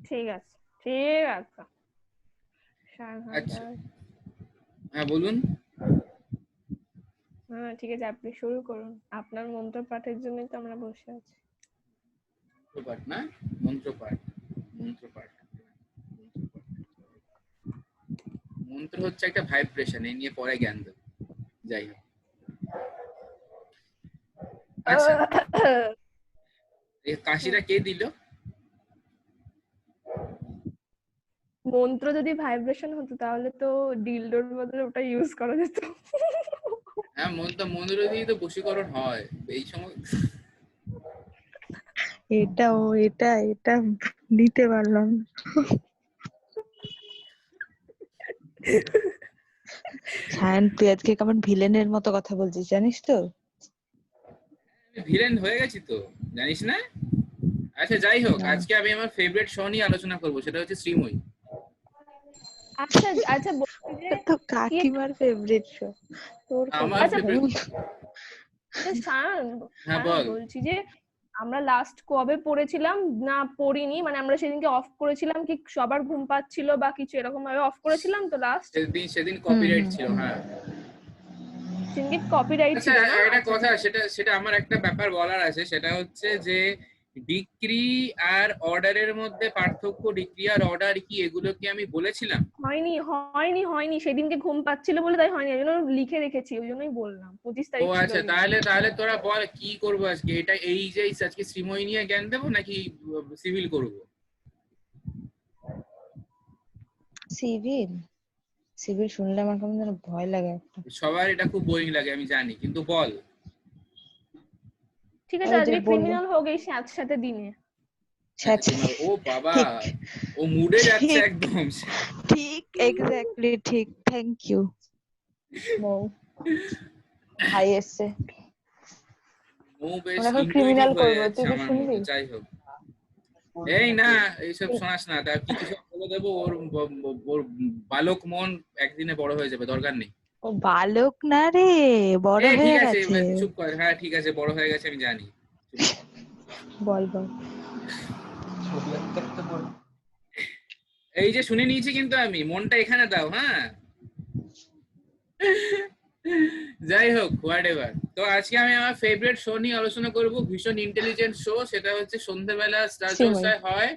ঠিক আছে, ঠিক আছে। আচ্ছা, হ্যাঁ বলুন। হ্যাঁ ঠিক আছে, আপনি শুরু করুন। আপনার মন্ত্র পাঠের জন্যই তো আমরা বসে আছি। মন্ত্রপাঠ না, মন্ত্রপাঠ, মন্ত্রপাঠ, মন্ত্র হচ্ছে একটা ভাইব্রেশন, এই নিয়ে পরে জ্ঞান দেব। যাই হোক, আচ্ছা, এই কাশিটা কে দিল? মন্ত্র যদি ভাইব্রেশন হতো তাহলে তো ডিলডোর বদলে ওটা ইউজ করা যেত। হ্যাঁ, মন্ত্র দিয়ে তো বশীকরণ হয় এই সময়। এটা নিতে পারলাম না। সায়ন, তুই আজকে কেমন ভিলেনের মতো কথা বলছিস জানিস তো? ভিলেন হয়ে গেছি তো, জানিস না? আচ্ছা যাই হোক, না। আজকে আমি আমার ফেভারিট শো নিয়ে আলোচনা করব, সেটা হচ্ছে শ্রীময়ী। আচ্ছা আচ্ছা, বলছি যে তো কি একটা কাকিমার ফেভারিট শো, তোর আমার আচ্ছা ফেভারিট। সায়ন, হ্যাঁ সায়ন বল। বলছি যে আমরা লাস্ট কবে পড়েছিলাম না পড়িনি, মানে আমরা সেদিনকে অফ করেছিলাম কি সবার ঘুম পাচ্ছিল বা কিছু এরকম ভাবে অফ করেছিলাম তো লাস্ট সেদিন কপিরাইট ছিল, হ্যাঁ। সেদিনকে কপিরাইট আচ্ছা, ছিল না? একটা আচ্ছা কথা, ঠিক সেটা সেটা আমার একটা ব্যাপার বলার আছে, সেটা হচ্ছে যে ডিক্রি আর অর্ডারের মধ্যে পার্থক্য, ডিক্রি আর অর্ডার কি, এগুলো কি আমি বলেছিলাম? হয়নি হয়নি হয়নি, সেদিনকে ঘুম পাচ্ছিল বলে তাই হয়নি, ওই জন্য লিখে রেখেছি, ওই জন্যই বললাম 25 ও তারিখ ছিল আচ্ছা, ওই জন্য। তাহলে তাহলে তোরা বল কি করবো আজকে, এটা এই যে আজকে শ্রীময়ী নিয়ে জ্ঞান দেবো নাকি সিভিল করবো? সিভিল? সিভিল শুনলে আমার কেমন যেন ভয় লাগে একটা। সবার এটা খুব বোরিং লাগে আমি জানি, কিন্তু বল। ঠিক আছে, ওই যে আজকে বললো। ক্রিমিনাল হোক এই সাথে দিনে। ও বাবা, ঠিক ও মুডে যাচ্ছে ঠিক একদম। ঠিক, এক্স্যাক্টলি ঠিক। থ্যাংক ইউ মৌ। ভাই এসছে, ও বেশ আমরা এখন ইন্টুইটিভ ক্রিমিনাল হয়ে করবো, যাচ্ছে তুই কি আমার শুনবি? মতো, যাই হোক। এই না, এইসব শোনাস না, তা কিছু সব বলে দেবো, ওর বালক মন একদিনে বড় হয়ে যাবে, দরকার নেই। ও বালক না রে, বড় ঠিক হয়ে আছে, গেছে। এবার চুপ কর। হ্যাঁ ঠিক আছে, বড় হয়ে গেছে আমি জানি। বল বল। এই যে শুনে নিয়েছি, কিন্তু আমি মনটা এখানে দাও, হ্যাঁ। যাই হোক, হোয়াট এভার। তো আজকে আমি আমার ফেভারিট শো নিয়ে আলোচনা করব, ভীষণ ইন্টেলিজেন্ট শো, সেটা হচ্ছে সন্ধ্যেবেলা স্টার শ্রীময়ী। জলসায় হয়,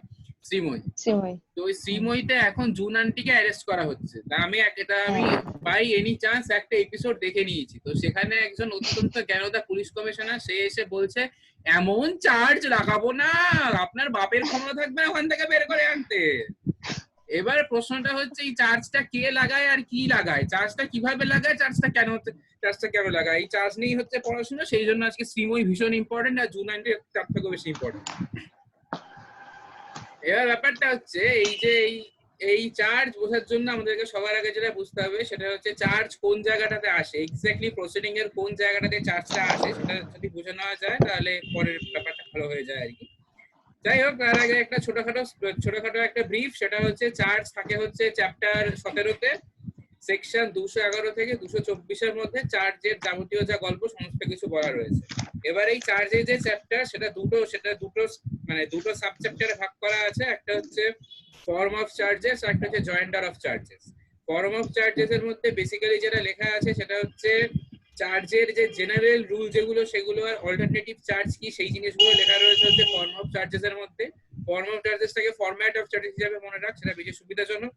শ্রীময়ী। শ্রীময়ী। তো ওই শ্রীময়ীতে এখন জুন আন্টিকে অ্যারেস্ট করা হচ্ছে, তা আমি আমি হ্যাঁ। বাই এনি চান্স একটা এপিসোড দেখে নিয়েছি। তো সেখানে একজন অত্যন্ত জ্ঞানদা পুলিশ কমিশনার, সে এসে বলছে এমন চার্জ লাগাবো না, আপনার বাপের ক্ষমতা থাকবে ওখান থেকে বের করে আনতে। এবার প্রশ্নটা হচ্ছে এই চার্জটা কে লাগায় আর কি লাগায়, চার্জটা কিভাবে লাগায়, চার্জটা কেন লাগায়, এই চার্জ নিয়েই হচ্ছে পড়াশোনা। সেই জন্য আজকে শ্রীময়ী ভীষণ ইম্পর্টেন্ট, আর জুন আন্টি তার থেকেও বেশি ইম্পর্টেন্ট। এবার ব্যাপারটা হচ্ছে এই যে এই চার্জ বোঝার জন্য আমাদেরকে সবার আগে যেটা বুঝতে হবে সেটা হচ্ছে চার্জ কোন জায়গাটাতে আসে, এক্স্যাক্টলি প্রসিডিং এর কোন জায়গাটাতে চার্জটা আসে, সেটা যদি বুঝে নেওয়া যায় তাহলে পরের ব্যাপারটা ভালো হয়ে যায় আর কি। যাই হোক, তার আগে একটা ছোটখাটো একটা ব্রিফ, সেটা হচ্ছে চার্জ থাকে হচ্ছে চ্যাপ্টার 17-তে, সেকশন 211 থেকে 224-এর মধ্যে চার্জের যাবতীয় যা গল্প সমস্ত কিছু বলা রয়েছে। এবার এই চার্জের যে চ্যাপ্টার, সেটা দুটো মানে দুটো সাব চ্যাপ্টারে ভাগ করা আছে, একটা হচ্ছে ফর্ম অফ চার্জেস আর একটা হচ্ছে joinder of charges. Form of charges এর মধ্যে বেসিক্যালি যেটা লেখা আছে সেটা হচ্ছে চার্জের যে জেনারেল রুল যেগুলো, সেগুলো আর অল্টারনেটিভ চার্জ কি, সেই জিনিসগুলো লেখা রয়েছে হচ্ছে ফর্ম অফ চার্জেস এর মধ্যে। ফর্ম অফ চার্জেসটাকে ফরম্যাট অফ চার্জেস হিসেবে মনে রাখ, সেটা বেশি সুবিধাজনক।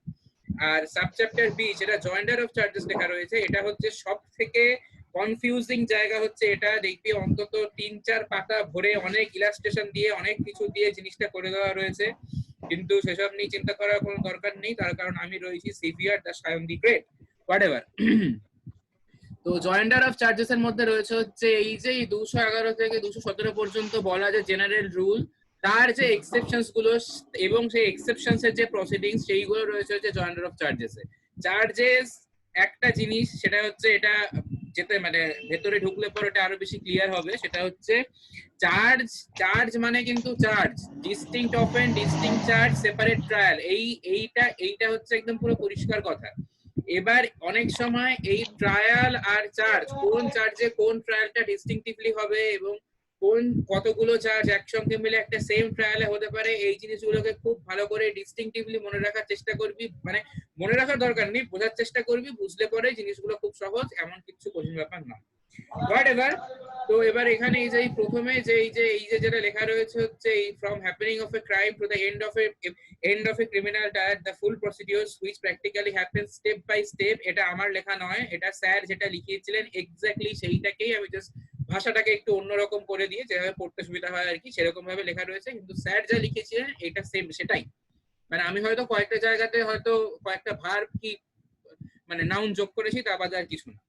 আর সাবচ্যাপ্টার বি, যেটা জয়েন্ডার অফ চার্জেস লেখা রয়েছে, এটা হচ্ছে সব থেকে কনফিউজিং জায়গা, হচ্ছে এটা দেখবি অন্তত 3-4 পাতা ভরে অনেক ইলাস্ট্রেশন দিয়ে অনেক কিছু দিয়ে জিনিসটা করে দেওয়া রয়েছে, কিন্তু সেসব নিয়ে চিন্তা করার কোনো দরকার নেই, তার কারণ আমি রয়েছি severe the Sayan the great, whatever. তো জয়েন্ডার অফ চার্জেস এর মধ্যে রয়েছে হচ্ছে এই যে 211 থেকে 217 পর্যন্ত বলা যে জেনারেল রুল, তার যে এক্সেপশনস গুলো এবং সেই এক্সেপশনস এর যে প্রসিডিংস, সেইগুলো রয়েছে হচ্ছে joinder of charges A. Charges একটা জিনিস, সেটা হচ্ছে এটা যেতে মানে ভেতরে ঢুকলে পর এটা আরো বেশি ক্লিয়ার হবে, সেটা হচ্ছে চার্জ মানে কিন্তু charge, distinct offence, distinct charge, separate trial, এইটা হচ্ছে একদম পুরো পরিষ্কার কথা। এবার অনেক সময় এই ট্রায়াল আর চার্জ, কোন চার্জে কোন ট্রায়ালটা ডিস্টিংক্টিভলি হবে এবং কোন কতগুলো চার্জ একসঙ্গে মিলে একটা সেম ট্রায়ালে হতে পারে, এই জিনিসগুলোকে খুব ভালো করে ডিস্টিংটিভলি মনে রাখার চেষ্টা করবি। মানে মনে রাখার দরকার নেই, বোঝার চেষ্টা করবি, বুঝলে পরে জিনিসগুলো খুব সহজ, এমন কিছু কঠিন ব্যাপার না। What ever. তো এবার এখানে এই যে প্রথমে যে এই যে যেটা লেখা রয়েছে হচ্ছে এই from happening of a crime to the end of a criminal dire the full procedures which practically happen step by step. এটা আমার লেখা নয়, এটা স্যার যেটা লিখিয়েছিলেন এক্স্যাক্টলি সেইটাকেই আমি জাস্ট ভাষাটাকে একটু অন্যরকম করে দিয়ে যেভাবে পড়তে সুবিধা হয় আর কি সেরকম ভাবে লেখা রয়েছে, কিন্তু স্যার যা লিখেছিলেন এটা সেম সেটাই। মানে আমি হয়তো কয়েকটা জায়গাতে হয়তো কয়েকটা ভার্ব কি মানে নাউন যোগ করেছি, তা বাদে আর কিছু না।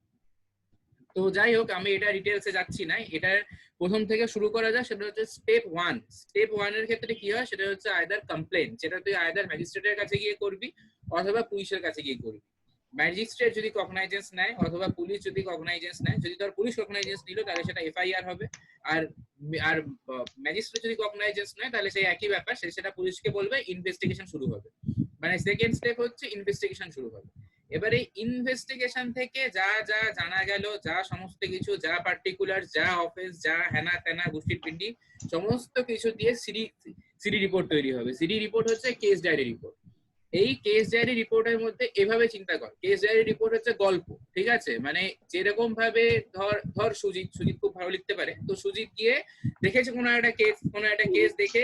তো যাই হোক, আমি এটা ডিটেলসে যাচ্ছি না, এটার প্রথম থেকে শুরু করা যায়। সেটা হচ্ছে স্টেপ 1। স্টেপ 1 এর ক্ষেত্রে কি হয়, সেটা হচ্ছে আইদার কমপ্লেন, যেটা তুই আইদার ম্যাজিস্ট্রেটের কাছে গিয়ে করবি অথবা পুলিশের কাছে গিয়ে করবি। ম্যাজিস্ট্রেট যদি কগনাইজেন্স নেয় অথবা পুলিশ যদি কগনাইজেন্স নেয়, যদি তোর পুলিশ কগনাইজেন্স নিল তাহলে সেটা এফআইআর হবে, আর আর ম্যাজিস্ট্রেট যদি কগনাইজেন্স নেয় তাহলে সেই একই ব্যাপার, সেটা পুলিশকে বলবে, ইনভেস্টিগেশন শুরু হবে। মানে সেকেন্ড স্টেপ হচ্ছে ইনভেস্টিগেশন শুরু হবে। এবারে ইনভেস্টিগেশন থেকে যা যা জানা গেল, যা সমস্ত কিছু, যা পার্টিকুলার, যা অফেন্স, যা হেনা তেনা গোষ্ঠীর পিন্ডি, সমস্ত কিছু দিয়ে সিডি রিপোর্ট তৈরি হবে। সিডি রিপোর্ট হচ্ছে কেস ডায়েরি রিপোর্ট। এই কেস ডায়েরি রিপোর্টের মধ্যে এভাবে চিন্তা কর, কেস ডায়েরি রিপোর্ট হচ্ছে গল্প, ঠিক আছে? মানে যেরকম ভাবে ধর সুজিত খুব ভালো লিখতে পারে, তো সুজিত গিয়ে দেখেছে কোনো একটা কেস দেখে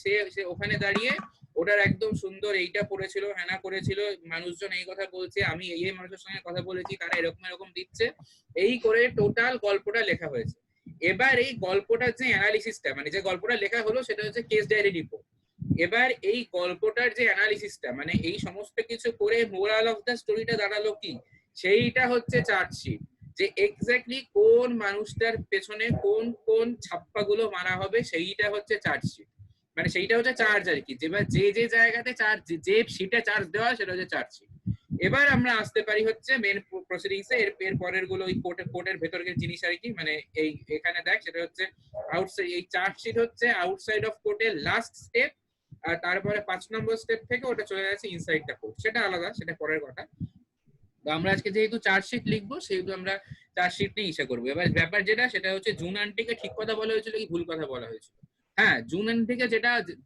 সে ওখানে দাঁড়িয়ে ওটার একদম সুন্দর এইটা পড়েছিল, হ্যানা করেছিল, মানুষজন এই কথা বলছে, আমি এই মানুষের সঙ্গে কথা বলেছি, তারা এরকম দিচ্ছে, এই করে টোটাল গল্পটা লেখা হয়েছে। এবার এই গল্পটার যে অ্যানালিসিসটা, মানে যে গল্পটা লেখা হলো সেটা হচ্ছে কেস ডায়েরি রিপোর্ট। এবার এই গল্পটার যে অ্যানালিসিসটা, মানে এই সমস্ত কিছু করে মোরাল অফ দ্য স্টোরিটা দাঁড়ালো কি, সেইটা হচ্ছে চার্জশিট। যে এক্স্যাক্টলি কোন মানুষটার পেছনে কোন কোন ছাপ্পাগুলো মারা হবে, সেইটা হচ্ছে চার্জশিট। মানে সেইটা হচ্ছে চার্জ আর কি, যে জায়গাতে চার্জ, যে শিটে চার্জ দেওয়া সেটা হচ্ছে চার্জশিট। এবার আমরা আসতে পারি হচ্ছে মেন প্রসিডিংসে, এর পরের গুলো ওই কোর্টের ভেতরের জিনিস আর কি। মানে এই এখানে দেখ, সেটা হচ্ছে আউটসাইড, এই চার্জশিট হচ্ছে আউটসাইড অফ কোর্টের লাস্ট স্টেপ, আর তারপরে 5 নম্বর স্টেপ থেকে ওটা চলে যাচ্ছে ইনসাইড দ্য কোর্ট, সেটা আলাদা, সেটা পরের কথা। তো আমরা আজকে যেহেতু চার্জশিট লিখবো সেহেতু আমরা চার্জশিট নিয়ে ইসা করবো। এবার ব্যাপার যেটা, সেটা হচ্ছে জুন আন্টিকে ঠিক কথা বলা হয়েছিল কি ভুল কথা বলা হয়েছিল? হ্যাঁ, জুন আন্টিকে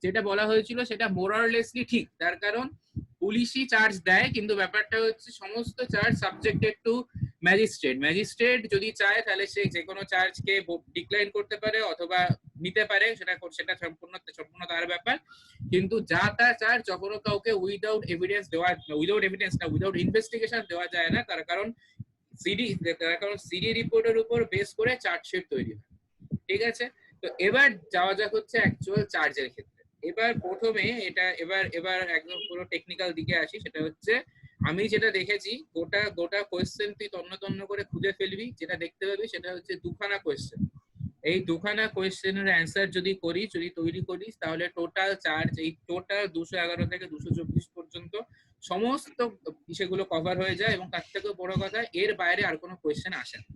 যেটা বলা হয়েছিল সেটা মোরারলেসলি ঠিক, তার কারণ পুলিশই চার্জ দেয়, কিন্তু ব্যাপারটা হচ্ছে সমস্ত চার্জ সাবজেক্টেড টু ম্যাজিস্ট্রেট যদি চায় তাহলে সে যে কোনো চার্জকে ডিক্লাইন করতে পারে অথবা নিতে পারে, সেটা সম্পূর্ণ তার ব্যাপার। কিন্তু যা তা চার্জ যখনও কাউকে উইদাউট ইনভেস্টিগেশন দেওয়া যায় না, তার কারণ সিডি রিপোর্টের উপর বেস করে চার্জশিট তৈরি হয়, ঠিক আছে? তো এবার যাওয়া যাক হচ্ছে অ্যাকচুয়াল চার্জের ক্ষেত্রে। এবার প্রথমে এটা এবার একদম পুরো টেকনিক্যাল দিকে আসি। সেটা হচ্ছে আমি যেটা দেখেছি, গোটা কোয়েশ্চেন তুই তন্ন করে খুঁজে ফেলবি, যেটা দেখতে পাবি সেটা হচ্ছে দুখানা কোয়েশ্চেন। এই দুখানা কোয়েশ্চেনের অ্যান্সার যদি তৈরি করিস, তাহলে টোটাল চার্জ, এই টোটাল 211 থেকে 224 পর্যন্ত সমস্ত বিষয়গুলো কভার হয়ে যায়, এবং তার থেকেও বড় কথা, এর বাইরে আর কোনো কোয়েশ্চেন আসে না।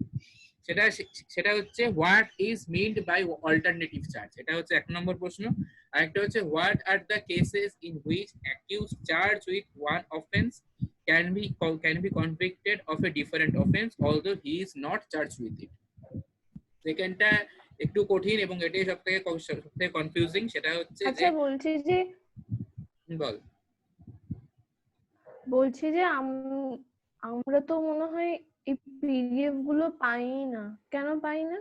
সেটা হচ্ছে what is meant by alternative charge, এটা হচ্ছে 1 নম্বর প্রশ্ন। আর একটা হচ্ছে what are the cases in which accuse charge with one offence can be convicted of a different offense although he is not charged with it. সেকেন্ডটা একটু কঠিন এবং এটাই সবথেকে কনফিউজিং। সেটা হচ্ছে আচ্ছা, বলছি যে আমরা তো মনে হয় এই পিডিএফ গুলো পাই না, কেন পাই না?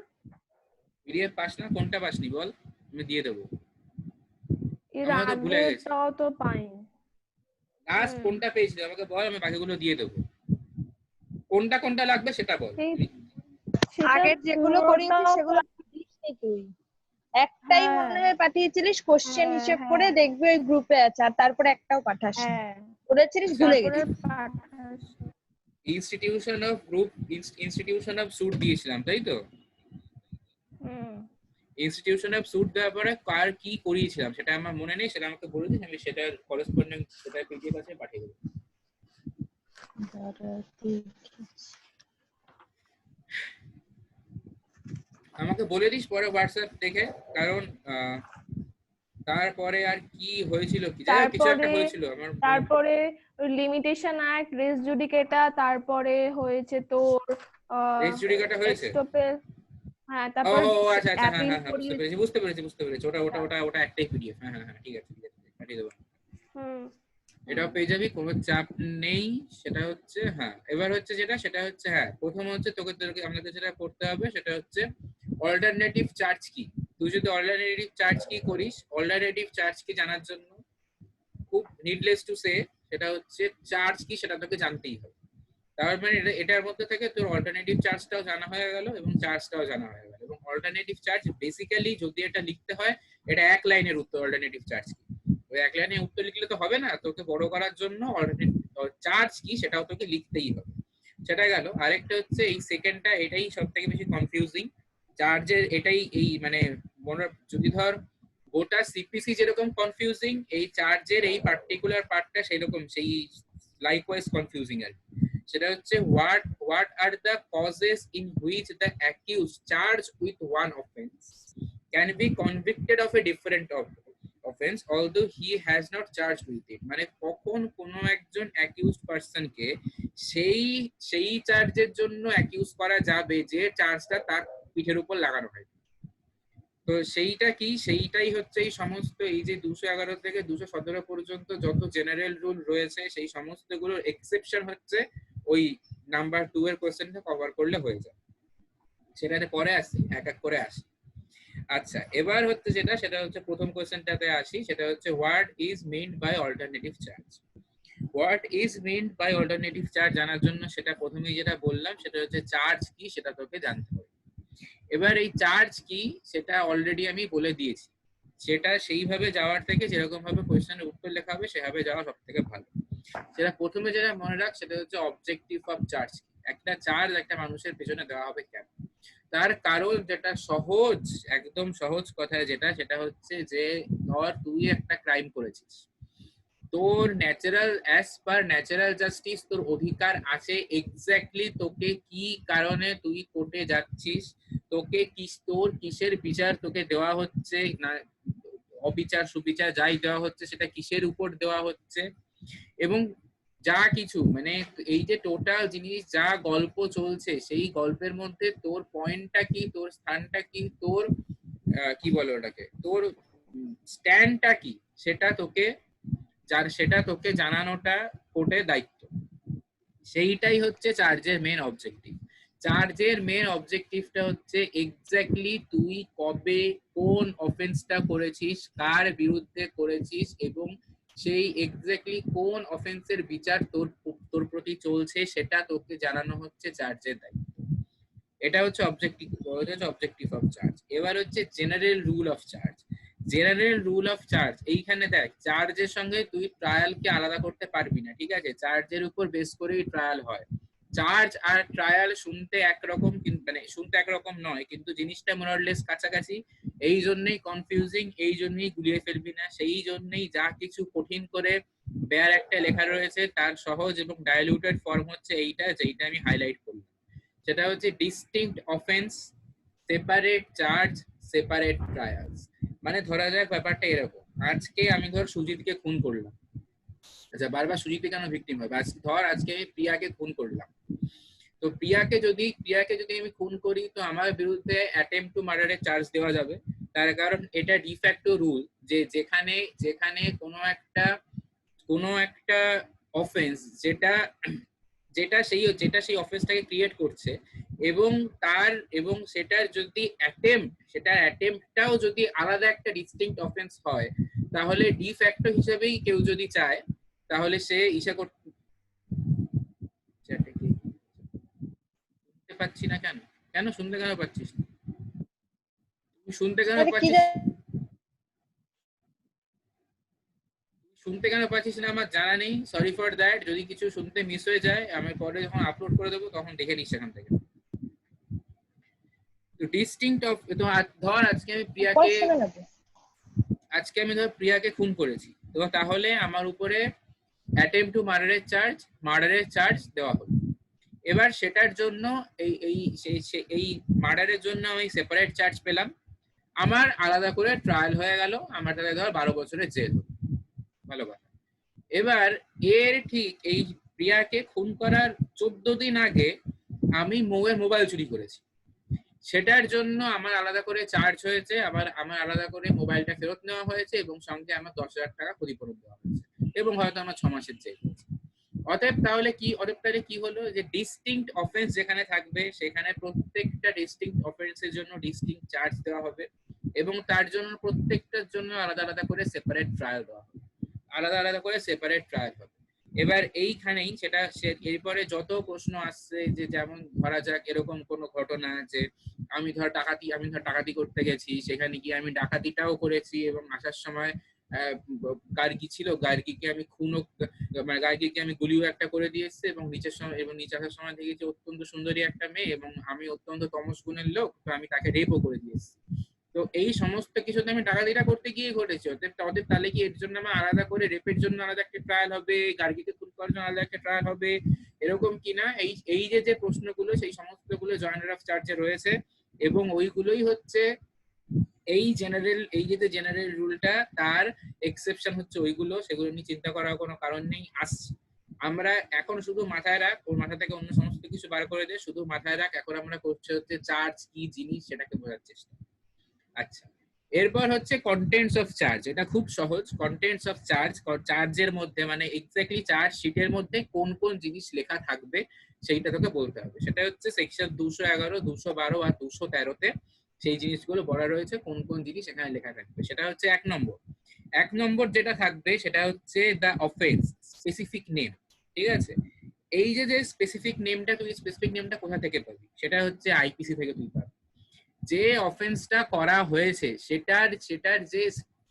পিডিএফ পাস না? কোনটা পাসনি বল, আমি দিয়ে দেবো। এর আমি তো ভুলে গেছি, আগেটাও তো পাইনি। লাস্ট কোনটা পেয়েছিস আমাকে বল, আমি বাকিগুলো দিয়ে দেবো। কোনটা লাগবে সেটা বল। আগের যেগুলো করিয়েছিস সেগুলো দিসনি তুই, একটাই মনে হয় পাঠিয়েছিলিস কোশ্চেন হিসেব করে, দেখবি ওই গ্রুপে আছে, আর তারপরে একটাও পাঠাসনি, বলেছিলিস ভুলে গেছিস। ইনস্টিটিউশন অফ সুট দিয়েছিলাম, তাই তো? ইনস্টিটিউশন অফ সুট দেওয়ার পরে কার কি করিয়েছিলাম সেটা আমার মনে নেই, সেটা আমাকে বলে দিন, আমি সেটার করেসপন্ডিং সেটা পিডিএফ আছে পাঠিয়ে দেবো। আমাকে বলে দিস পরে হোয়াটসঅ্যাপ দেখে, কারণ তারপরে আর কি হয়েছিল, কিছু একটা হয়েছিল আমার। তারপরে লিমিটেশন অ্যাক্ট, রেস জুডিকেটা, তারপরে হয়েছে তোর রেস জুডিকেটা হয়েছে। হ্যাঁ ও তারপর আচ্ছা আচ্ছা, হ্যাঁ অ্যাপিল হ্যাঁ হ্যাঁ, করি। বুঝতে পেরেছি ওটা একটাই পিডিএফ। হ্যাঁ হ্যাঁ হ্যাঁ, ঠিক আছে পাঠিয়ে দেবো। হুম এটাও পেয়ে যাবি, কোনো চাপ নেই। সেটা হচ্ছে হ্যাঁ, এবার হচ্ছে সেটা হচ্ছে হ্যাঁ, প্রথম হচ্ছে তোকে আমাদের যেটা করতে হবে সেটা হচ্ছে অল্টারনেটিভ চার্জ কি। তুই যদি অল্টারনেটিভ চার্জ কি করিস, অল্টারনেটিভ চার্জ কি জানার জন্য খুব নিডলেস টু সে, সেটা হচ্ছে চার্জ কি সেটা তোকে জানতেই হবে। তার মানে এটার মধ্যে থেকে তোর অল্টারনেটিভ চার্জটাও জানা হয়ে গেল এবং চার্জটাও জানা হয়ে গেল। এবং অল্টারনেটিভ চার্জ বেসিক্যালি যদি এটা লিখতে হয়, এটা এক লাইনের উত্তর অল্টারনেটিভ চার্জ কি। ওই এক লাইনে উত্তর লিখলে তো হবে না, তোকে বড় করার জন্য অল্টারনেটিভ চার্জ কি সেটাও তোকে লিখতেই হবে। সেটা গেল। আরেকটা হচ্ছে এই সেকেন্ডটা, এটাই সব থেকে বেশি কনফিউজিং চার্জের। এটাই এই মানে যদি ধর গোটা সিপিসি যেরকম কনফিউজিং, এই চার্জের এই পার্টিকুলার পার্টটা সেরকম সেই লাইকওয়াইজ কনফিউজিং আর কি। সেটা হচ্ছে what are the causes in which the accused charged with one offense can be convicted of a different offense although he has not charged with it। মানে কখন কোন একজন অ্যাকিউজড পারসনকে সেই সেই চার্জের জন্য অ্যাকিউজ করা যাবে যে চার্জটা তার পিঠের উপর লাগানো হয়। তো সেইটা কি, সেইটাই হচ্ছে এই সমস্ত এই যে 211 থেকে 217 পর্যন্ত যত জেনারেল রুল রয়েছে সেই সমস্ত গুলোর এক্সেপশন হচ্ছে ওই নাম্বার 2 এর কোশ্চেনটা কভার করলে হয়ে যায়। সেটাতে পরে আসি, এক এক করে আসি। আচ্ছা, এবার হচ্ছে সেটা হচ্ছে প্রথম কোশ্চেনটাতে আসি। সেটা হচ্ছে what is meant by alternative charge. What is meant by alternative charge জানার জন্য সেটা প্রথমেই যেটা বললাম সেটা হচ্ছে চার্জ কি সেটা তোকে জানতে হবে। এবার এই চার্জ কি সেটা অলরেডি আমি বলে দিয়েছি, সেটা সেইভাবে যাওয়ার থেকে যেরকম ভাবে কোশ্চেনের উত্তর লেখা হবে সেভাবে যাওয়া সব থেকে ভালো। সেটা প্রথমে যেটা মনে রাখ সেটা হচ্ছে অবজেক্টিভ অফ চার্জ। একটা চার্জ একটা মানুষের পেছনে দেওয়া হবে কেন, তার কারণ যেটা সহজ, একদম সহজ কথায় সেটা হচ্ছে যে ধর তুই একটা ক্রাইম করেছিস, তোর natural as per natural justice তোর অধিকার আছে এক্স্যাক্টলি তোকে কি কারণে তুই কোর্টে যাচ্ছিস, তোকে তোর কিসের বিচার তোকে দেওয়া হচ্ছে না, অবিচার সুবিচার যাই দেওয়া হচ্ছে সেটা কিসের উপর দেওয়া হচ্ছে, এবং যা কিছু মানে এই যে টোটাল জিনিস যা গল্প চলছে সেই গল্পের মধ্যে তোর পয়েন্টটা কি, তোর স্থানটা কি, তোর কি বলে ওটাকে, তোর স্ট্যান্ডটা কি, সেটা তোকে জানানোটা কোর্টের দায়িত্ব। সেইটাই হচ্ছে চার্জের মেন অবজেক্টিভ। চার্জের মেন অবজেক্টিভটা হচ্ছে এক্স্যাক্টলি তুই কবে কোন অফেন্সটা করেছিস, কার বিরুদ্ধে করেছিস, এবং সেই এক্স্যাক্টলি কোন অফেন্সের বিচার তোর প্রতি চলছে সেটা তোকে জানানো হচ্ছে চার্জের দায়িত্ব। এটা হচ্ছে অবজেক্টিভ অফ চার্জ। এবার হচ্ছে general rule of charge. General rule of charge এইখানে দেখ, চার্জের সঙ্গে তুই ট্রায়ালকে আলাদা করতে পারবি না, ঠিক আছে? চার্জের উপর বেস করেই ট্রায়াল হয়। চার্জ আর ট্রায়াল শুনতে একরকম, মানে শুনতে একরকম নয়, কিন্তু জিনিসটা মোরলেস কাছাকাছি। এই জন্যই কনফিউজিং, এই জন্যই গুলিয়ে ফেলবি না, সেই জন্যই যা কিছু কঠিন করে বেয়ার একটা লেখা রয়েছে তার সহজ এবং ডাইলিউটেড ফর্ম হচ্ছে এইটা, যেটা আমি হাইলাইট করলাম। সেটা হচ্ছে distinct offence, separate charge, separate trials. মানে ধরা যাক ব্যাপারটা এরকম, আজকে আমি ধর সুজিতকে খুন করলাম। আচ্ছা, বারবার সুজিত কেন ভিকটিম হবে? আজকে আমি প্রিয়াকে খুন করলাম। তো প্রিয়াকে যদি আমি খুন করি তো আমার বিরুদ্ধে অ্যাটেম্পট টু মার্ডারের চার্জ দেওয়া যাবে। তার কারণ এটা ডিফ্যাক্টো রুল যে যেখানে কোনো একটা অফেন্স যেটা সেই অফেন্সটাকে ক্রিয়েট করছে এবং সেটার যদি অ্যাটেম্পটটাও যদি আলাদা একটা ডিস্টিংক্ট অফেন্স হয়, তাহলে ডিফ্যাক্টো হিসেবেই কেউ যদি চায় তাহলে সে শুনতে পাচ্ছি না কেন শুনতে কেন পাচ্ছিস না? তুই শুনতে কেন পাচ্ছিস না আমার জানা নেই, সরি ফর দ্যাট। যদি কিছু শুনতে মিস হয়ে যায় আমি পরে যখন আপলোড করে দেবো তখন দেখে নিস সেখান থেকে। তো ডিস্টিংক্ট অফ, তো ধর আজকে আমি প্রিয়াকে খুন করেছি, তো তাহলে আমার উপরে অ্যাটেম্পট টু মার্ডারের চার্জ দেওয়া হলো। এবার সেটার জন্য এই মার্ডারের জন্য আমি সেপারেট চার্জ পেলাম, আমার আলাদা করে ট্রায়াল হয়ে গেল, আমার তাহলে ধর 12 বছরের জেল। ভালো কথা। এবার এর ঠিক এই প্রিয়াকে খুন করার 14 দিন আগে আমি মৌয়ের মোবাইল চুরি করেছি। সেটার জন্য আমার আলাদা করে চার্জ হয়েছে, আবার আমার আলাদা করে মোবাইলটা ফেরত নেওয়া হয়েছে এবং সঙ্গে আমার 10,000 টাকা ক্ষতিপূরণ দেওয়া হয়েছে এবং হয়তো আমার 6 মাসের জেল হয়েছে। অতএব তাহলে কি হলো যে ডিস্টিংক্ট অফেন্স যেখানে থাকবে সেখানে প্রত্যেকটা ডিস্টিংক্ট অফেন্সের জন্য ডিস্টিংক্ট চার্জ দেওয়া হবে এবং তার জন্য প্রত্যেকটার জন্য আলাদা আলাদা করে সেপারেট ট্রায়াল দেওয়া হবে, আলাদা আলাদা করে সেপারেট ট্রায়াল হবে। এবার এইখানেই সেটা এরপরে যত প্রশ্ন আসছে যে যেমন ধরা যাক এরকম কোনো ঘটনা যে আমি ধর ডাকাতি করতে গেছি, সেখানে গিয়ে আমি ডাকাতিটাও করেছি এবং আসার সময় গার্গী ছিল, গার্গীকে আমি মানে গার্গীকে আমি গুলিও একটা করে দিয়ে এসেছি এবং নিচে আসার সময় দেখেছি অত্যন্ত সুন্দরী একটা মেয়ে এবং আমি অত্যন্ত তমস গুণের লোক, তো আমি তাকে রেপও করে দিয়ে এসেছি। তো এই সমস্ত কিছুতে আমি ডাকাতিটা করতে গিয়ে ঘটেছে। অতএব তাহলে কি এর জন্য আমার আলাদা করে রেপের জন্য আলাদা একটা ট্রায়াল হবে, গার্গীকে খুন করার জন্য আলাদা একটা ট্রায়াল হবে, এরকম কিনা এই যে প্রশ্নগুলো সেই সমস্তগুলো জয়েন্টার অফ চার্জে রয়েছে এবং ওইগুলোই হচ্ছে এই জেনারেল রুলটা, তার এক্সেপশন হচ্ছে ওইগুলো, সেগুলো নিয়ে চিন্তা করার কোনো কারণ নেই। আমরা এখন শুধু মাথায় রাখ, ওর মাথা থেকে অন্য সমস্ত কিছু বার করে দে, শুধু মাথায় রাখ এখন আমরা করছে হচ্ছে চার্জ কি জিনিস সেটাকে বোঝার চেষ্টা। আচ্ছা, এরপর হচ্ছে কন্টেন্টস অফ চার্জ। এটা খুব সহজ। কন্টেন্টস অফ চার্জের মধ্যে মানে এক্স্যাক্টলি চার্জ শিটের মধ্যে কোন কোন জিনিস লেখা থাকবে সেইটা তোকে বলতে হবে। সেটা হচ্ছে সেকশন 211, 212 আর 213-তে সেই জিনিসগুলো বলা রয়েছে কোন কোন জিনিস এখানে লেখা থাকবে। সেটা হচ্ছে 1 নম্বর যেটা থাকবে সেটা হচ্ছে দ্য অফেন্স স্পেসিফিক নেম। ঠিক আছে, এই যে স্পেসিফিক নেমটা কোথা থেকে পাবি? সেটা হচ্ছে আইপিসি থেকে তুই পাবি। যে অফেন্সটা করা হয়েছে সেটার যে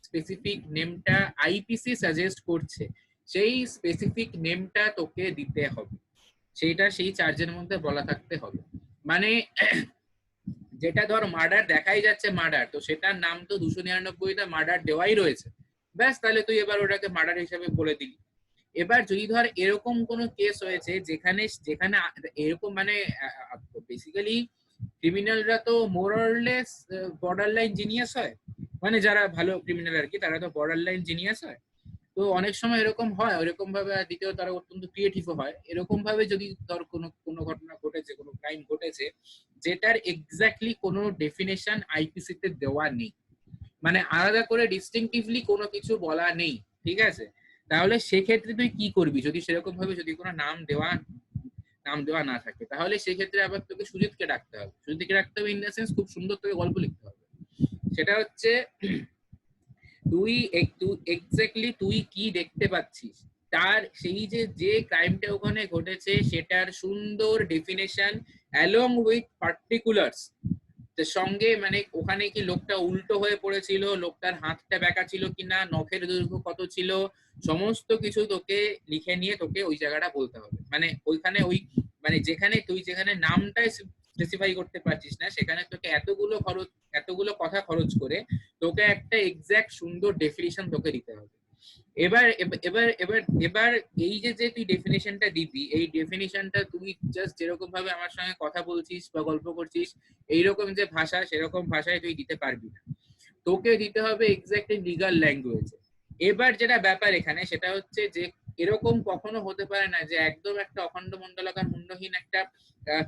স্পেসিফিক নেমটা আইপিসি সাজেস্ট করছে সেই স্পেসিফিক নেমটা তোকে দিতে হবে, সেইটা সেই চার্জের মধ্যে বলা থাকতে হবে। মানে যেটা ধর মার্ডার দেখাই যাচ্ছে মার্ডার, তো সেটার নাম তো 299টা মার্ডার দেওয়াই রয়েছে, ব্যাস তাহলে তুই এবার ওটাকে মার্ডার হিসেবে বলে দিলি। এবার যদি ধর এরকম কোনো কেস হয়েছে যেখানে এরকম মানে বেসিক্যালি ক্রিমিনালরা তো মোরলেস বর্ডার লাইন জিনিয়াস হয়, মানে যারা ভালো ক্রিমিনাল আর কি তারা তো বর্ডার লাইন জিনিয়াস হয়। তো অনেক সময় এরকম হয়, ওরকম ভাবে দ্বিতীয় তারা অত্যন্ত ক্রিয়েটিভও হয়। এরকম ভাবে যদি ধর কোনো ঘটনা ঘটেছে, কোনো ক্রাইম ঘটেছে যেটার এক্স্যাক্টলি কোনো ডেফিনেশন আইপিসি তে দেওয়া নেই, মানে আলাদা করে ডিস্টিংটিভলি কোনো কিছু বলা নেই, ঠিক আছে, তাহলে সেক্ষেত্রে তুই কি করবি? যদি সেরকম ভাবে যদি কোনো নাম দেওয়া না থাকে তাহলে সেক্ষেত্রে আবার তোকে সুজিতকে ডাকতে হবে ইন দ্য সেন্স খুব সুন্দর তোকে গল্প লিখতে হবে। সেটা হচ্ছে তুই এক্স্যাক্টলি তুই কি দেখতে পাচ্ছিস, তার সেই যে ক্রাইমটা ওখানে ঘটেছে সেটার সুন্দর ডেফিনেশন অ্যালং উইথ পার্টিকুলার্স সঙ্গে, মানে ওখানে কি লোকটা উল্টো হয়ে পড়েছিল, লোকটার হাতটা বেঁকা ছিল কিনা, নখের দৈর্ঘ্য কত ছিল, সমস্ত কিছু তোকে লিখে নিয়ে তোকে ওই জায়গাটা বলতে হবে। মানে ওইখানে মানে যেখানে নামটাই স্পেসিফাই করতে পারছিস না সেখানে তোকে এতগুলো কথা খরচ করে তোকে একটা এক্স্যাক্ট সুন্দর ডেফিনিশন তোকে দিতে হবে। এবার এবার এবার এবার এই যে তুই ডেফিনিশনটা দিবি, এই ডেফিনিশনটা তুই জাস্ট যেরকম ভাবে আমার সঙ্গে কথা বলছিস বা গল্প করছিস এইরকম যে ভাষা সেরকম ভাষায় তুই দিতে পারবি না, তোকে দিতে হবে এক্স্যাক্টলি লিগাল ল্যাঙ্গুয়েজে। এবার যেটা ব্যাপার এখানে সেটা হচ্ছে যে এরকম কখনো হতে পারে না যে একদম একটা অখণ্ড মণ্ডলাকার মুন্ডহীন একটা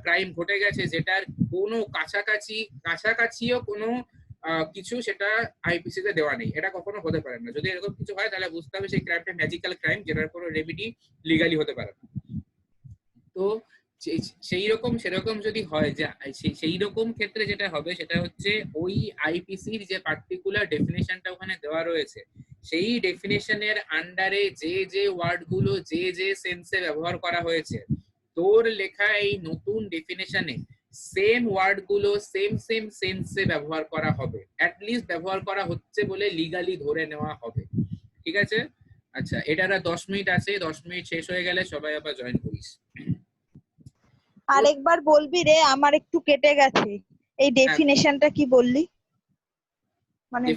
ক্রাইম ঘটে গেছে যেটার কোনো কাছাকাছিও কোনো কিছু সেটা আইপিসি তে দেওয়া নেই, এটা কখনো হতে পারে না। যদি এরকম কিছু হয় তাহলে বুঝতে হবে সেই ক্রাইমটা ম্যাজিক্যাল ক্রাইম যেটার কোনো রেমেডি লিগালি হতে পারে না। তো সেরকম যদি হয় যে সেই রকম ক্ষেত্রে যেটা হবে সেটা হচ্ছে ওই আইপিসির যে পার্টিকুলার ডেফিনেশনটা ওখানে দেওয়া রয়েছে সেই ডেফিনেশনের আন্ডারে যে ওয়ার্ডগুলো যে সেন্সে ব্যবহার করা হয়েছে তোর লেখা এই নতুন ডেফিনেশনে সেম ওয়ার্ডগুলো সেম সেন্সে ব্যবহার করা হবে, অ্যাটলিস্ট ব্যবহার করা হচ্ছে বলে লিগালি ধরে নেওয়া হবে। ঠিক আছে, আচ্ছা এটার 10 মিনিট আছে, 10 মিনিট শেষ হয়ে গেলে সবাই আবার জয়েন করিস। আরেকবার বলবি রে, আমার একটু কেটে গেছে। এই ডেফিনেশনটা কি বললি? মানে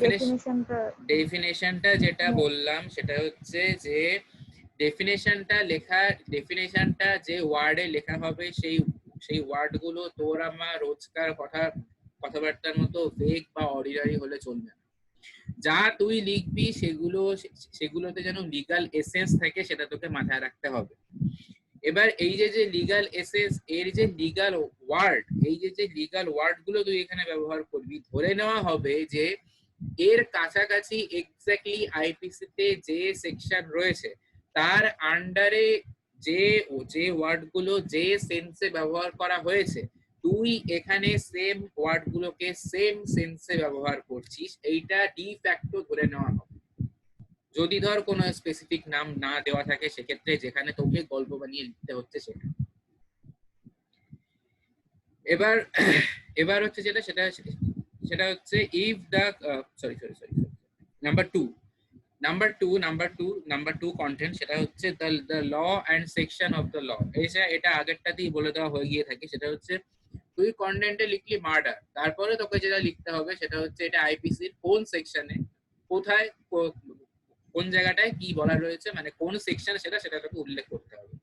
ডেফিনেশনটা যেটা বললাম সেটা হচ্ছে যে ডেফিনেশনটা যে ওয়ার্ডে লেখা হবে সেই ওয়ার্ডগুলো তোর আমার রোজকার কথাবার্তার মতো ভেগ বা অর্ডিনারি হলে চলবে না। যা তুই লিখবি সেগুলোতে যেন লিগাল এসেন্স থাকে সেটা তোকে মাথায় রাখতে হবে। এবার এই যে লিগ্যাল এসেস এর যে লিগ্যাল ওয়ার্ড, এই যে লিগ্যাল ওয়ার্ড গুলো তুই এখানে ব্যবহার করবি, ধরে নেওয়া হবে যে এর কাছাকাছি এক্স্যাক্টলি আইপিসি তে যে সেকশন রয়েছে তার আন্ডারে যে ওয়ার্ড গুলো যে সেন্সে ব্যবহার করা হয়েছে, তুই এখানে সেম ওয়ার্ড গুলোকে সেম সেন্সে ব্যবহার করছিস, এইটা ডি ফ্যাক্টো ধরে নেওয়া হবে। যদি ধর কোনো স্পেসিফিক নাম না দেওয়া থাকে সেক্ষেত্রে যেখানে তোকে গল্প বানিয়ে লিখতে হচ্ছে সেটা। এবার হচ্ছে সেটা হচ্ছে if the sorry number two content, সেটা হচ্ছে the law and section of the law. এটা আগেরটাতেই বলে দেওয়া হয়ে গিয়ে থাকে। সেটা হচ্ছে তুই কন্টেন্টে লিখলি মার্ডার, তারপরে তোকে যেটা লিখতে হবে সেটা হচ্ছে এটা আইপিসির কোন সেকশনে, কোথায়, কোন জায়গাটায় কি বলা রয়েছে, মানে কোন সেকশন সেটা তোকে উল্লেখ করতে হবে।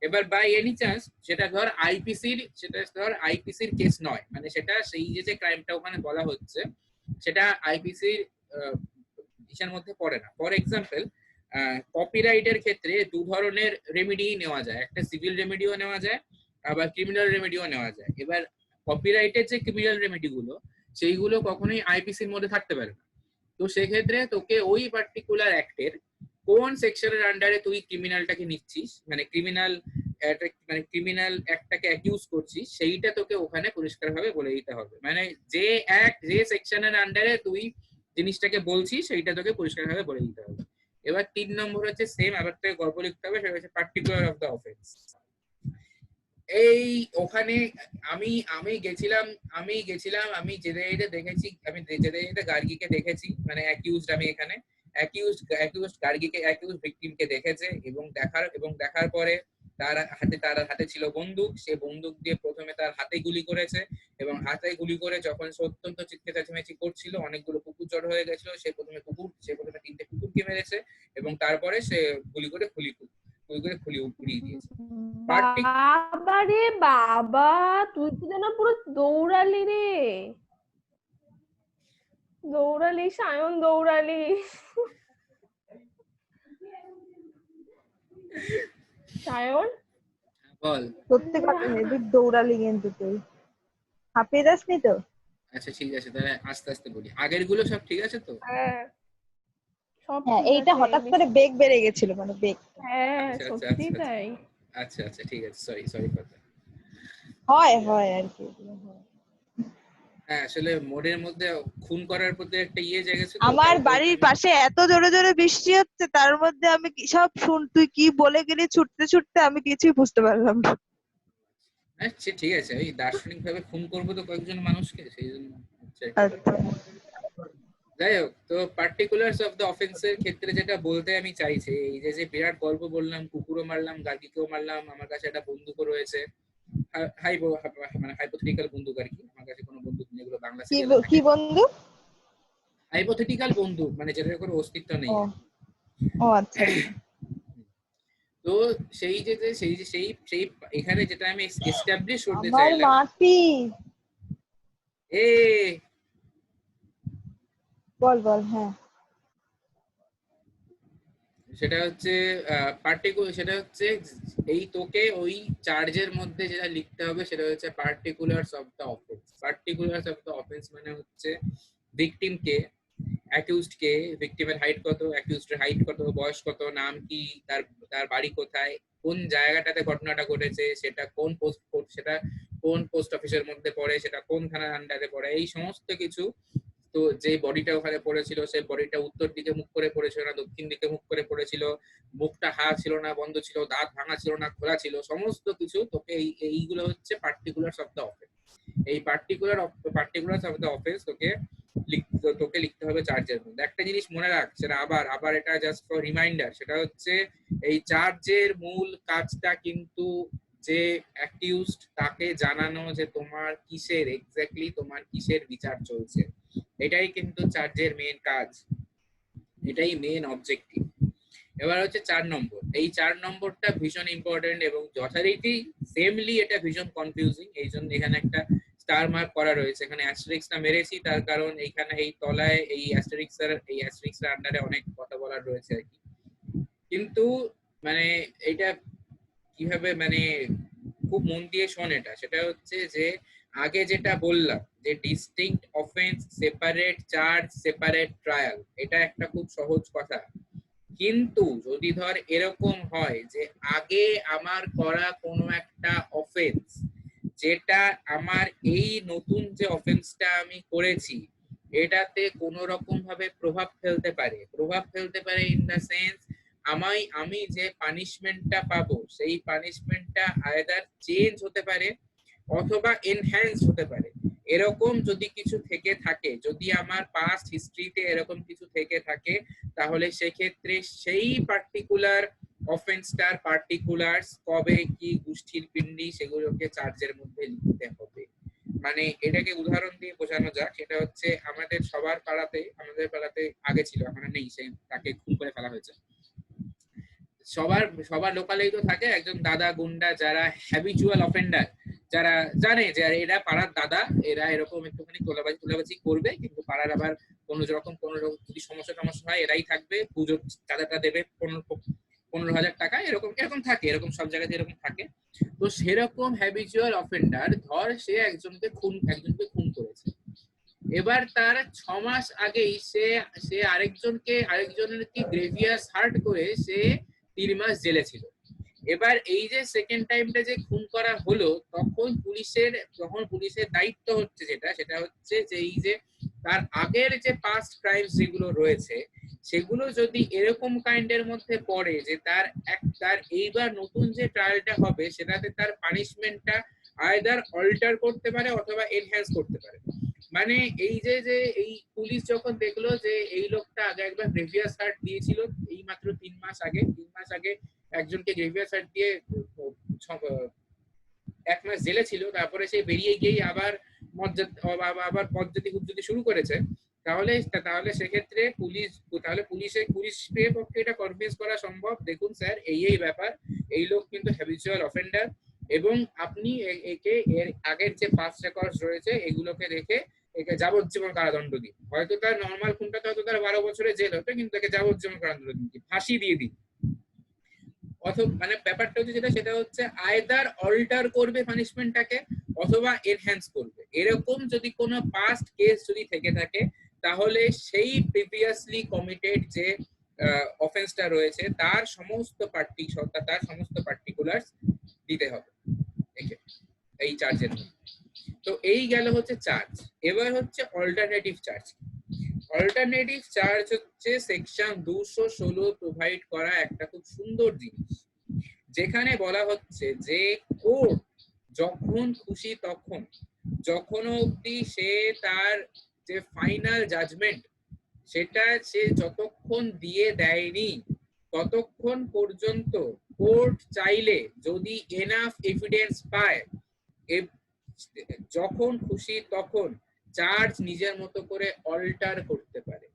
এবার বাই এনি চান্স সেটা ধর আইপিসির কেস নয়, মানে সেটা সেই যে ক্রাইমটা ওখানে বলা হচ্ছে সেটা আইপিসির ডিসিশনের মধ্যে পড়ে না। ফর এক্সাম্পল, কপিরাইটের ক্ষেত্রে দু ধরনের রেমেডি নেওয়া যায়, একটা সিভিল রেমেডিও নেওয়া যায় আবার ক্রিমিনাল রেমেডিও নেওয়া যায়। এবার কপিরাইটের যে ক্রিমিনাল রেমেডি গুলো সেইগুলো কখনোই আইপিসির মধ্যে থাকতে পারে না। তো সেক্ষেত্রে তোকে ওই পার্টিকুলার অ্যাক্টের কোন সেকশনের আন্ডারে তুই ক্রিমিনালটাকে নিচ্ছিস, মানে ক্রিমিনাল অ্যাক্টটাকে অ্যাকিউজ করছিস, সেইটা তোকে ওখানে পরিষ্কারভাবে বলে দিতে হবে। মানে যে সেকশনের আন্ডারে তুই জিনিসটাকে বলছিস সেইটা তোকে পরিষ্কারভাবে বলে দিতে হবে। এবার 3 নম্বর হচ্ছে সেম, আবার তোকে গল্প লিখতে হবে, সেটা হচ্ছে পার্টিকুলার অফ দ্য অফেন্স। এই ওখানে আমি গেছিলাম আমি যেতে দেখেছি, আমি যেতে গার্গিকে দেখেছি, মানে অ্যাকিউজড, আমি এখানে অ্যাকিউজড গার্গিকে অ্যাকিউজড ভিকটিমকে দেখেছে এবং দেখার পরে তার হাতে ছিল বন্দুক। সে বন্দুক দিয়ে প্রথমে তার হাতে গুলি করেছে এবং হাতে গুলি করে যখন সে অত্যন্ত চিৎকার চেঁচামেচি করছিল, অনেকগুলো কুকুর জড়ো হয়ে গেছিল, সে প্রথমে 3টে কুকুরকে মেরেছে এবং তারপরে সে গুলি করে খুলিয়ে দিয়েছে। বাবা রে বাবা, তুই তো যেন পুরো দৌড়ালি রে, সায়ন দৌড়ালি। সায়ন বল। সত্যি কথা হেবি দৌড়ালি কিন্তু তুই, হাঁপিয়ে যাসনি তো? আচ্ছা ঠিক আছে, তাহলে আস্তে আস্তে বলি। আগের গুলো সব ঠিক আছে তো? হ্যাঁ সব হ্যাঁ, ঠিক এইটা আছে, হঠাৎ করে বেগ বেড়ে গেছিল, মানে বেগ। হ্যাঁ আচ্ছা, আচ্ছা, সত্যি আচ্ছা, তাই। আচ্ছা ঠিক আছে, সরি কথা। হয় আর কি। হ্যাঁ, আসলে মোড়ের মধ্যে খুন করার প্রতি একটা জেগেছে তো, আমার তাই বাড়ির পাশে এত জোরে জোরে বৃষ্টি হচ্ছে, তার মধ্যে আমি কি সব তুই কি বলে গেলি ছুটতে ছুটতে, আমি কিছুই বুঝতে পারলাম না। আচ্ছা ঠিক আছে, ওই দার্শনিক ভাবে খুন করবো তো কয়েকজন মানুষকে, সেই জন্য হচ্ছে। আচ্ছা, যাই হোক, তো পার্টিকুলারস অফ দ্য অফেন্সের ক্ষেত্রে যেটা বলতে আমি চাইছি, এই যে বিরাট গল্প বললাম, কুকুরও মারলাম, গার্গিকেও মারলাম, আমার কাছে একটা বন্দুকও রয়েছে, মানে হাইপোথেটিক্যাল বন্দুক আর কি, আমার কাছে কোনো বন্দুক নেই, এগুলো বাংলা সিরিয়ালে কি বন্ধু? হাইপোথেটিক্যাল বন্দুক, মানে যেটার কোনো অস্তিত্ব নেই। ও আচ্ছা। তো সেই এখানে যেটা আমি এস্টাবলিশ করতে আমার চাইলাম, মাটি। বল হ্যাঁ। সেটা হচ্ছে এই তোকে ওই চার্জের মধ্যে যেটা লিখতে হবে সেটা হচ্ছে পার্টিকুলারস অফ দ্য অফেন্স। মানে হচ্ছে ভিকটিম কে, অ্যাকিউজড কে, ভিকটিমের হাইট কত, অ্যাকিউজডের হাইট কত, বয়স কত, নাম কি, তার বাড়ি কোথায়, কোন জায়গাটাতে ঘটনাটা ঘটেছে, সেটা কোন পোস্ট অফিসের মধ্যে পড়ে, সেটা কোন থানার আন্ডারে পড়ে, এই সমস্ত কিছু। তো যে বডিটা ওখানে পড়েছিল, সেই বডিটা উত্তর দিকে মুখ করে পড়েছিল না দক্ষিণ দিকে মুখ করে পড়েছিল, মুখটা হা ছিল না বন্ধ ছিল, দাঁত ভাঙা ছিল না খোলা ছিল, সমস্ত কিছু তোকে এইগুলো হচ্ছে পার্টিকুলারস অফ দ্য অফেন্স। এই পার্টিকুলারস অফ দ্য অফেন্স তোকে লিখতে হবে চার্জের মধ্যে। একটা জিনিস মনে রাখ, সেটা আবার এটা জাস্ট ফর রিমাইন্ডার, সেটা হচ্ছে এই চার্জের মূল কাজটা কিন্তু যে অ্যাকিউজড তাকে জানানো যে তোমার কিসের বিচার চলছে, এটাই কিন্তু চার্জের মেইন কাজ, এটাই মেইন অবজেক্টিভ। এবার হচ্ছে 4 নম্বর। এই 4 নম্বরটা ভীষণ ইম্পর্টেন্ট এবং যথারীতি সেমলি এটা ভীষণ কনফিউজিং। এই জন্য এখানে একটা স্টার মার্ক করা রয়েছে, এখানে অ্যাস্টেরিক্সটা মেরেছি তার কারণ এইখানে এই তলায় এই অ্যাস্টেরিক্সের আন্ডারে অনেক কথা বলার রয়েছে আর কি। কিন্তু মানে এইটা কিভাবে মানে খুব মন দিয়ে শোন এটা, সেটা হচ্ছে যে আগে যেটা বললাম যে distinct offence, separate charge, separate trial, এটা একটা খুব সহজ কথা। কিন্তু যদি ধর এরকম হয় যে আগে আমার করা কোনো একটা অফেন্স যেটা আমার এই নতুন যে অফেন্সটা আমি করেছি এটাতে কোনো রকম ভাবে প্রভাব ফেলতে পারে, ইন দা সেন্স আমি যে পানিশমেন্টটা পাবো সেই পানিশমেন্টটা আইদার চেঞ্জ হতে পারে অথবা এনহ্যান্স হতে পারে, এরকম যদি কিছু থেকে থাকে, যদি আমার পাস্ট হিস্ট্রিতে এরকম কিছু থেকে থাকে, তাহলে সেক্ষেত্রে সেই পার্টিকুলার অফেন্সটার পার্টিকুলারস কবে কি গোষ্ঠীর পিণ্ডি সেগুলোকে চার্জের মধ্যে লিখতে হবে। মানে এটাকে উদাহরণ দিয়ে বোঝানো যাক, সেটা হচ্ছে আমাদের আমাদের পাড়াতে আগে ছিল, এখন নেই, সেই তাকে খুন করে ফেলা হয়েছে। সবার লোকালেই তো থাকে একজন দাদা গুন্ডা যারা হ্যাবিচুয়াল অফেন্ডার, যারা জানে যে এরা পাড়ার দাদা, এরা এরকম একটুখানি তোলাবাজি করবে, কিন্তু পাড়ার আবার কোনো রকম যদি সমস্যা হয় এরাই থাকবে, পুজোর চাঁদাটা দেবে 15,000 টাকা, এরকম থাকে, এরকম সব জায়গাতে এরকম থাকে। তো সেরকম হ্যাবিচুয়াল অফেন্ডার ধর সে একজনকে খুন করেছে, এবার তার 6 মাস আগেই সে আরেকজনের কি গ্রেভিয়াস হার্ট করে সে 3 মাস জেলে ছিল। এবার এই যে সেকেন্ড টাইমটা যে খুন করা হলো, তখন পুলিশের দায়িত্ব হচ্ছে সেটা হচ্ছে যে এই যে তার আগের যে পাস্ট ক্রাইমস যেগুলো রয়েছে সেগুলো যদি এরকম কাইন্ডের মধ্যে পড়ে যে তার এইবার নতুন যে ট্রায়ালটা হবে সেটাতে তার পানিশমেন্টটা আইদার অল্টার করতে পারে অথবা এনহ্যান্স করতে পারে। মানে এই যে এই পুলিশ যখন দেখলো যে এই লোকটা আগে একবার গ্রেভিয়াস হার্ট দিয়েছিল, এই মাত্র 3 মাস আগে একজনকে গ্রেভিয়াস হার্ট দিয়ে 1 মাস জেলে ছিল, তারপরে সে বেরিয়ে গিয়ে আবার পদ্ধতি শুরু করেছে, তাহলে সেক্ষেত্রে পুলিশের পক্ষে এটা কনভিন্স করা সম্ভব, দেখুন স্যার এই ব্যাপার, এই লোক কিন্তু হ্যাবিচুয়াল অফেন্ডার এবং আপনি একে এর আগের যে পাস্ট রেকর্ডস রয়েছে এগুলোকে দেখে একে যাবজ্জীবন কারাদণ্ড দিন। হয়তো তার নর্মাল খুনটাতে হয়তো তার 12 বছরের জেল হতো, কিন্তু একে যাবজ্জীবন কারাদণ্ড দিন, ফাঁসি দিয়ে দিন। অথবা মানে ব্যাপারটা হচ্ছে সেটা হচ্ছে আইদার অল্টার করবে পানিশমেন্টটাকে অথবা এনহ্যান্স করবে। এরকম যদি কোনো পাস্ট কেস যদি থেকে থাকে তাহলে সেই প্রিভিয়াসলি কমিটেড যে অফেন্সটা রয়েছে তার সমস্ত পার্টিকুলারস দিতে হবে এই চার্জের। তো এই গেল হচ্ছে চার্জ। এবার হচ্ছে অল্টারনেটিভ চার্জ। অল্টারনেটিভ চার্জ হচ্ছে সেকশন 216 প্রোভাইড করা একটা খুব সুন্দর জিনিস, যেখানে বলা হচ্ছে যে কোর্ট যখন খুশি তখন, যখন অবধি সে তার যে ফাইনাল জাজমেন্ট সেটা সে যতক্ষণ দিয়ে দেয়নি ততক্ষণ পর্যন্ত কোর্ট চাইলে যদি এনাফ এভিডেন্স পায় যখন খুশি তখন চার্জ নিজের মতো করে অল্টার করতে পারে।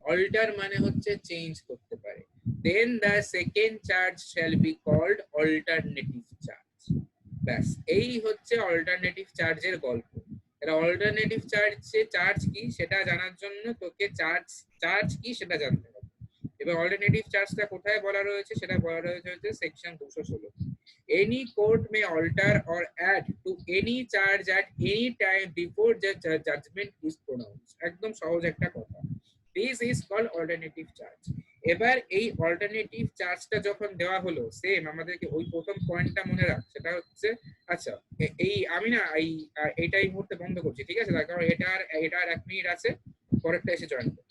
অল্টার মানে হচ্ছে চেঞ্জ করতে পারে। then the second charge shall be called alternative charge. ব্যাস এই হচ্ছে অল্টারনেটিভ চার্জের গল্প। এটা অল্টারনেটিভ চার্জ কি সেটা জানার জন্য তোকে চার্জ কি সেটা জানতে হবে। এবার অল্টারনেটিভ চার্জটা কোথায় বলা রয়েছে সেটা বলা রয়েছে section 216। Any court may alter or add to any charge at any time before the judgment is pronounced. একদম সহজ একটা কথা। This is called alternative charge. এবার এই অল্টারনেটিভ চার্জটা যখন দেওয়া হলো, সেম আমাদেরকে ওই প্রথম পয়েন্টটা মনে রাখ, সেটা হচ্ছে আচ্ছা আমি না এইটাই মুহূর্তে বন্ধ করছি, ঠিক আছে? কারণ এটার 1 মিনিট আছে, পরেরটা এসে জয়েন করো।